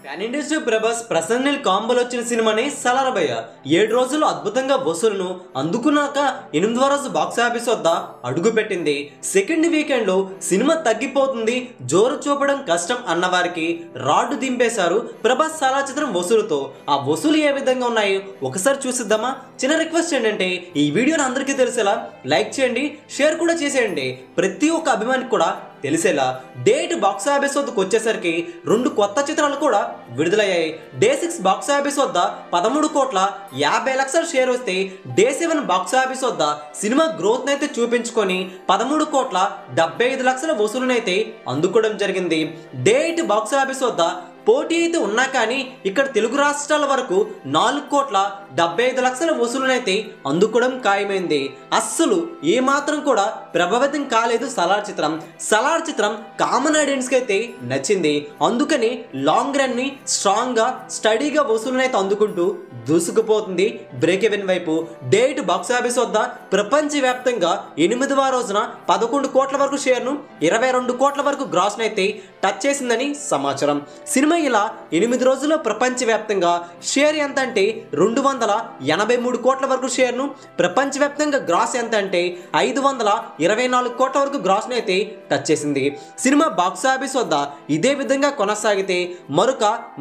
Pan industry Prabhas Prasanna Neel కాంబోలో వచ్చిన సినిమాని సలార్బయ్య 7 రోజులు అద్భుతంగా వసూలును అందుకున్నాక 8వ రోజు బాక్స్ ఆఫీస్ వద్ద అడుగుపెట్టింది. సెకండ్ వీకెండ్ లో సినిమా తగ్గిపోతుంది, జోరు చూపడం కష్టం అన్నవారికి రాడ్డు దింపేశారు ప్రభాస్ సలార్ చిత్రం వసూలుతో. ఆ వసూలు ఏ విధంగా ఉన్నాయి ఒకసారి చూసిద్దామా? చిన్న రిక్వెస్ట్ ఏంటంటే ఈ వీడియోని అందరికీ తెలిసేలా లైక్ చేయండి, షేర్ కూడా చేసేయండి. ప్రతి ఒక్క అభిమానికి కూడా తెలిసేలా. డేట్ బాక్స్ ఆఫీస్ వద్దకు వచ్చేసరికి 2 కొత్త చిత్రాలు కూడా విడుదలయ్యాయి. డే 6 బాక్స్ ఆఫీస్ వద్ద 13,50,00,000 షేర్ వస్తే డే 7 బాక్స్ ఆఫీస్ వద్ద సినిమా గ్రోత్ నైతే చూపించుకొని 13,75,00,000 వసూలునైతే అందుకోవడం జరిగింది. డే 8 బాక్స్ ఆఫీస్ వద్ద పోటీ అయితే ఉన్నా కానీ ఇక్కడ తెలుగు రాష్ట్రాల వరకు 4,75,00,000 వసూలునైతే అందుకోవడం ఖాయమైంది. అస్సలు ఏమాత్రం కూడా ప్రభావితం కాలేదు సలార్ చిత్రం. సలార్ చిత్రం కామన్ ఆడియన్స్కి అయితే నచ్చింది. అందుకని లాంగ్ రన్ ని స్ట్రాంగ్ గా స్టడీగా వసూలునైతే అందుకుంటూ దూసుకుపోతుంది బ్రేక్ ఈవెన్ వైపు. డే 8 బాక్స్ ఆఫీస్ వద్ద ప్రపంచవ్యాప్తంగా 8వ రోజున 11 కోట్ల వరకు షేర్ను 22 కోట్ల వరకు గ్రాస్ నైతే టచ్ చేసిందని సమాచారం. సినిమా ఇలా 8 రోజుల్లో ప్రపంచవ్యాప్తంగా షేర్ ఎంత అంటే 283 కోట్ల వరకు షేర్ను, ప్రపంచవ్యాప్తంగా గ్రాస్ ఎంత అంటే 524 కోట్ల వరకు గ్రాస్ అయితే టచ్ చేసింది. సినిమా బాక్స్ ఆఫీస్ వద్ద ఇదే విధంగా కొనసాగితే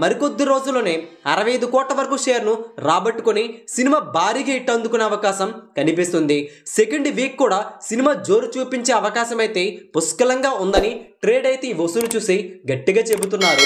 మరికొద్ది రోజుల్లోనే 65 కోట్ల వరకు షేర్ను రాబట్టుకొని సినిమా భారీగా హిట్ అందుకునే అవకాశం కనిపిస్తుంది. సెకండ్ వీక్ కూడా సినిమా జోరు చూపించే అవకాశం అయితే పుష్కలంగా ఉందని ట్రేడ్ అయితే ఈ వసూలు చూసి గట్టిగా చెబుతున్నారు.